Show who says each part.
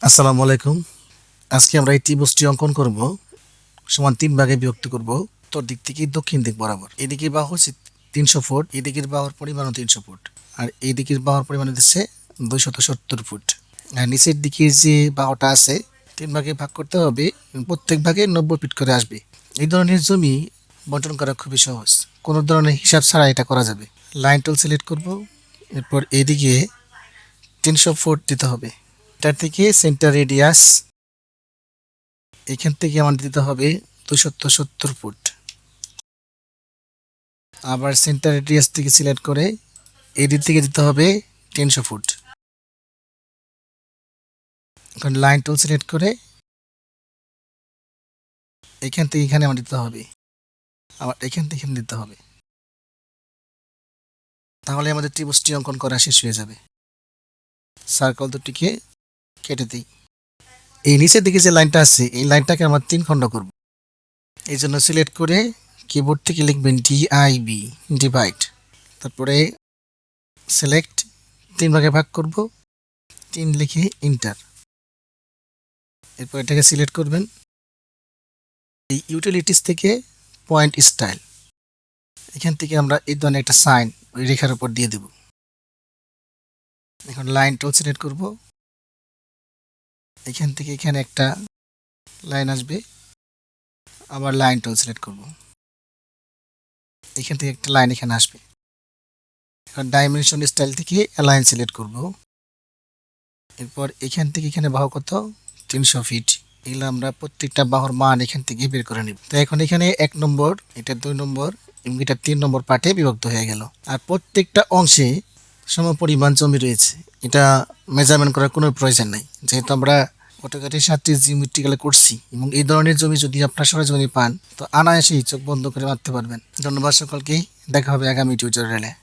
Speaker 1: আসসালামু আলাইকুম। আজকে আমরা এই ত্রিভুজটি অঙ্কন করব। সমান ৩ ভাগে বিভক্ত করব। উত্তর দিক থেকে দক্ষিণ দিক বরাবর। এদিকের বাহু হচ্ছে ৩০০ ফুট, এদিকের বাহুর পরিমাণও ৩০০ ফুট। আর এই দিকের বাহুর পরিমাণ হচ্ছে ২৭০ ফুট। আর নিচের দিকের যে বাহুটা আছে ৩ ভাগে ভাগ করতে হবে, প্রত্যেক ভাগে ৯০ ফিট করে আসবে। এই ধরনের জমি বন্টন করা খুবই সহজ, কোনো ধরনের হিসাব ছাড়া এটা করা যাবে। লাইন টুল সিলেক্ট করব, এরপর এদিকে ৩০০ ফুট দিতে হবে। এটার থেকে সেন্টার রেডিয়াস এখান থেকে আমার দিতে হবে ২৭০ ফুট। আবার সেন্টার রেডিয়াস থেকে সিলেক্ট করে এদিক থেকে দিতে হবে ৩০০ ফুট। এখন লাইন টুল সিলেক্ট করে এখান থেকে এখানে আমার দিতে হবে, আবার এখান থেকে এখানে দিতে হবে। তাহলে আমাদের ত্রিভুজটি অঙ্কন করা শেষ হয়ে যাবে। সার্কেল দুটিকে কেটে দিই। এই নিচের দিকে যে লাইনটা আছে এই লাইনটাকে আমরা ৩ খণ্ড করব। এই জন্য সিলেক্ট করে কিবোর্ড থেকে লিখবেন ডিআইবি, ডিভাইড। তারপরে সিলেক্ট ৩ ভাগে ভাগ করব, ৩ লিখে ইন্টার। এরপর এটাকে সিলেক্ট করবেন। এই ইউটিলিটিস থেকে পয়েন্ট স্টাইল, এখান থেকে আমরা এই ধরনের একটা সাইন ওই রেখার উপর দিয়ে দেব। এখন লাইন টুল সিলেক্ট করব, এখান থেকে এখানে একটা লাইন আসবে। আবার লাইন টুল সিলেক্ট করব, এখান থেকে একটা লাইন এখানে আসবে। এখন ডাইমেনশন স্টাইল থেকে লাইন সিলেক্ট করব। এরপর এখান থেকে এখানে বাহু কত ৩০০ ফিট। এগুলো আমরা প্রত্যেকটা বাহুর মান এখান থেকে বের করে নিব। তো এখন এখানে ১ নম্বর, এটা ২ নম্বর এবং এটা ৩ নম্বর পার্টে বিভক্ত হয়ে গেল। আর প্রত্যেকটা অংশে সমপরিমাণ জমি রয়েছে, এটা মেজারমেন্ট করার কোনো প্রয়োজন নাই, যেহেতু আমরা অটোক্যাডের সাথে জিওমেট্রিক্যাল করছি। এবং এই ধরনের জমি যদি আপনার সরজমিনে পান তো অনায়াসেই চোখ বন্ধ করে মারতে পারবেন। ধন্যবাদ সকলকে, দেখা হবে আগামী টিউটোরিয়ালে।